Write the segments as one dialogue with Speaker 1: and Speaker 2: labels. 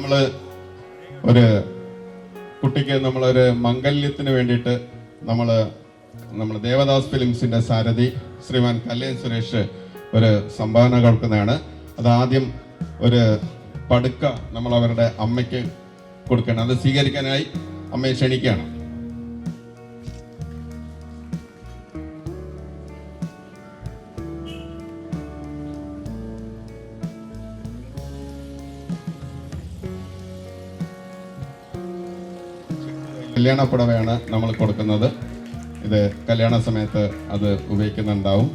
Speaker 1: നമ്മൾ ഒരു കുട്ടിക്ക് നമ്മളൊരു മംഗല്യത്തിന് വേണ്ടിയിട്ട് നമ്മൾ ദേവദാസ് ഫിലിംസിന്റെ സാരഥി ശ്രീമാൻ കല്ലേൻ സുരേഷ് ഒരു സംഭാവന കൊടുക്കുന്നതാണ്. അത് ആദ്യം ഒരു പടുക്ക നമ്മൾ അവരുടെ അമ്മയ്ക്ക് കൊടുക്കണം. അത് സ്വീകരിക്കാനായി അമ്മയെ ക്ഷണിക്കുകയാണ്. കല്യാണ പുടവയാണ് നമ്മൾ കൊടുക്കുന്നത്. ഇത് കല്യാണ സമയത്ത് അത് ഉപയോഗിക്കുന്നുണ്ടാവും.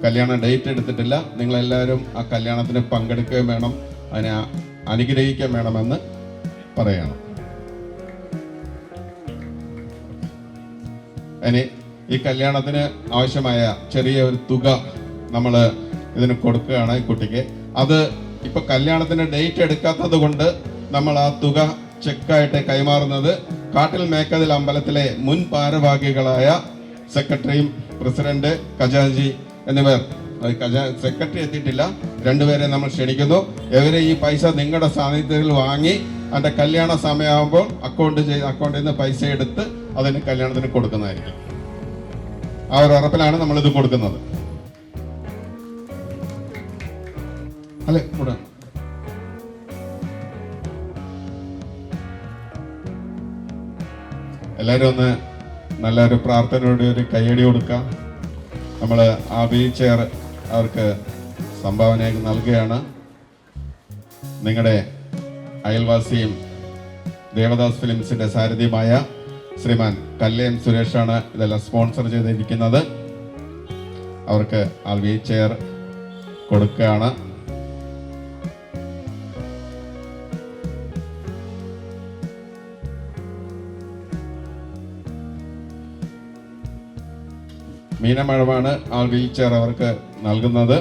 Speaker 1: കല്യാണ ഡേറ്റ് എടുത്തിട്ടില്ല. നിങ്ങളെല്ലാവരും ആ കല്യാണത്തിന് പങ്കെടുക്കുകയും വേണം, അതിനെ അനുഗ്രഹിക്കുകയും വേണമെന്ന് പറയണം. ഇനി ഈ കല്യാണത്തിന് ആവശ്യമായ ചെറിയ ഒരു തുക നമ്മൾ ഇതിന് കൊടുക്കുകയാണ് ഈ കുട്ടിക്ക്. അത് ഇപ്പൊ കല്യാണത്തിന് ഡേറ്റ് എടുക്കാത്തത് കൊണ്ട് നമ്മൾ ആ തുക ചെക്കായിട്ട് കൈമാറുന്നത് കാട്ടിൽ മേക്കതിൽ അമ്പലത്തിലെ മുൻ ഭാരവാഹികളായ സെക്രട്ടറിയും പ്രസിഡന്റ് ഖജാൻജി എന്നിവർ. സെക്രട്ടറി എത്തിയിട്ടില്ല, രണ്ടുപേരെ നമ്മൾ ക്ഷണിക്കുന്നു. ഇവരെ ഈ പൈസ നിങ്ങളുടെ സാന്നിധ്യത്തിൽ വാങ്ങി അതിന്റെ കല്യാണ സമയമാകുമ്പോൾ അക്കൗണ്ടിൽ നിന്ന് പൈസ എടുത്ത് അതിന് കല്യാണത്തിന് കൊടുക്കുന്നതായിരിക്കും. ആ ഒരു ഉറപ്പിലാണ് നമ്മളിത് കൊടുക്കുന്നത്. അല്ലേ കൂടെ എല്ലാവരും ഒന്ന് നല്ലൊരു പ്രാർത്ഥനയോടെ ഒരു കയ്യടി കൊടുക്കാം. നമ്മൾ ആ വീൽ ചെയർ അവർക്ക് സംഭാവനയായി നൽകുകയാണ്. നിങ്ങളുടെ അയൽവാസിയും ദേവദാസ് ഫിലിംസിന്റെ സാരഥിയുമായ ശ്രീമാൻ കല്ലേൻ സുരേഷാണ് ഇതെല്ലാം സ്പോൺസർ ചെയ്തിരിക്കുന്നത്. അവർക്ക് ആ വീൽ ചെയർ കൊടുക്കുകയാണ്. മീനമഴമാണ് ആ വീൽ ചെയർ അവർക്ക് നൽകുന്നത്.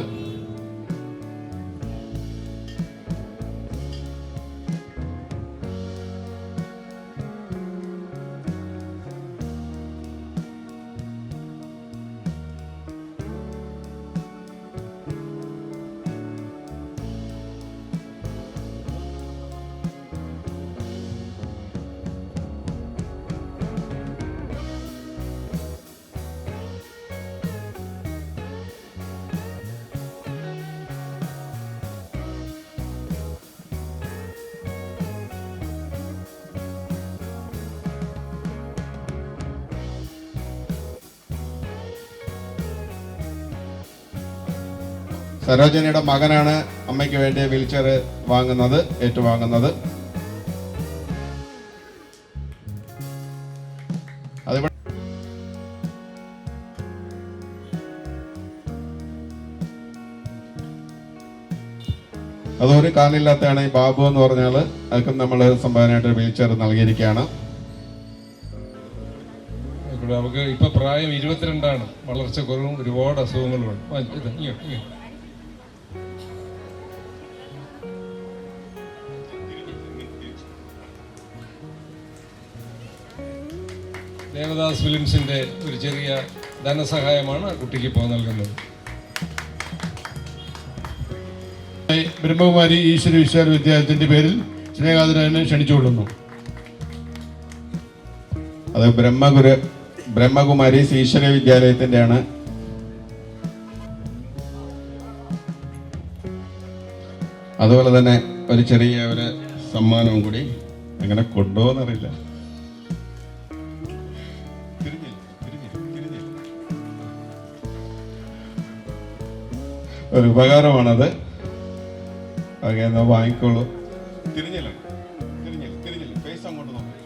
Speaker 1: സരോജനിയുടെ മകനാണ് അമ്മയ്ക്ക് വേണ്ടി വീൽ ചെയർ ഏറ്റുവാങ്ങുന്നത്. അതൊരു കാലില്ലാത്തതാണ് ഈ ബാബു എന്ന് പറഞ്ഞാൽ. അതൊക്കെ നമ്മൾ സംഭാവനയായിട്ട് വീൽ ചെയർ നൽകിയിരിക്കുകയാണ്.
Speaker 2: നമുക്ക് ഇപ്പൊ പ്രായം 22ആണ്. വളർച്ച കുറവും ഒരുപാട് അസുഖങ്ങളുമാണ്. ദേവദാസ് ഫിലിംസിന്റെ ഒരു ചെറിയ ധനസഹായമാണ് ആ കുട്ടിക്ക് ഇപ്പോൾ നൽകുന്നത്.
Speaker 3: ബ്രഹ്മകുമാരി ഈശ്വര വിശ്വവിദ്യാലയത്തിന്റെ പേരിൽ സ്നേഹാദരനെ ക്ഷണിച്ചുകൊള്ളുന്നു.
Speaker 1: അത് ബ്രഹ്മകുമാരി ഈശ്വര വിദ്യാലയത്തിന്റെയാണ്. അതുപോലെ തന്നെ ഒരു ചെറിയ ഒരു സമ്മാനവും കൂടി എങ്ങനെ കൊണ്ടുപോകുന്നറിയില്ല. ഒരു ഉപകാരമാണത്. ഓക്കെ, എന്നാ വാങ്ങിക്കോളൂ. തിരിഞ്ഞില്ല, ഫേസ് അങ്ങോട്ട് നോക്കാം.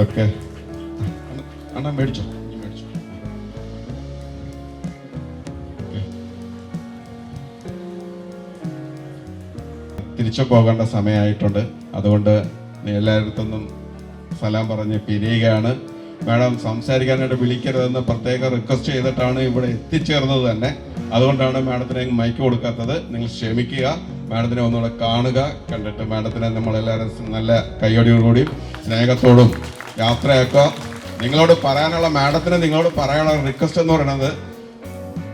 Speaker 1: ഓക്കെ, അണ്ണാ മേടിച്ചോ. തിരിച്ചു പോകേണ്ട സമയമായിട്ടുണ്ട്. അതുകൊണ്ട് എല്ലായിടത്തുനിന്നും സലാം പറഞ്ഞ് പിരിയുകയാണ്. മാഡം സംസാരിക്കാനായിട്ട് വിളിക്കരുതെന്ന് പ്രത്യേക റിക്വസ്റ്റ് ചെയ്തിട്ടാണ് ഇവിടെ എത്തിച്ചേർന്നത് തന്നെ. അതുകൊണ്ടാണ് മാഡത്തിന് മൈക്ക് കൊടുക്കാത്തത്. നിങ്ങൾ ക്ഷമിക്കുക. മാഡത്തിനെ ഒന്നുകൂടെ കാണുക. കണ്ടിട്ട് മാഡത്തിനെ നമ്മളെല്ലാവരും നല്ല കയ്യടിയോടുകൂടിയും സ്നേഹത്തോടും യാത്രയാക്കുക. നിങ്ങളോട് പറയാനുള്ള റിക്വസ്റ്റ് എന്ന് പറയുന്നത്,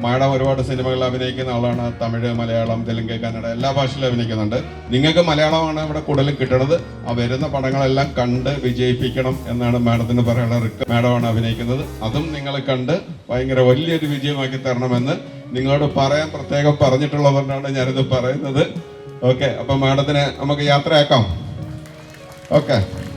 Speaker 1: മാഡം ഒരുപാട് സിനിമകളിൽ അഭിനയിക്കുന്ന ആളാണ്. തമിഴ്, മലയാളം, തെലുങ്ക്, കന്നഡ എല്ലാ ഭാഷയിലും അഭിനയിക്കുന്നുണ്ട്. നിങ്ങൾക്ക് മലയാളമാണ് ഇവിടെ കൂടുതലും കിട്ടുന്നത്. ആ വരുന്ന പടങ്ങളെല്ലാം കണ്ട് വിജയിപ്പിക്കണം എന്നാണ് മാഡത്തിന് പറയാനുള്ള മാഡമാണ് അഭിനയിക്കുന്നത്. അതും നിങ്ങൾ കണ്ട് ഭയങ്കര വലിയൊരു വിജയമാക്കി തരണമെന്ന് നിങ്ങളോട് പറയാൻ പ്രത്യേകം പറഞ്ഞിട്ടുള്ളതുകൊണ്ടാണ് ഞാനിത് പറയുന്നത്. ഓക്കെ, അപ്പൊ മാഡത്തിന് നമുക്ക് യാത്രയാക്കാം. ഓക്കെ.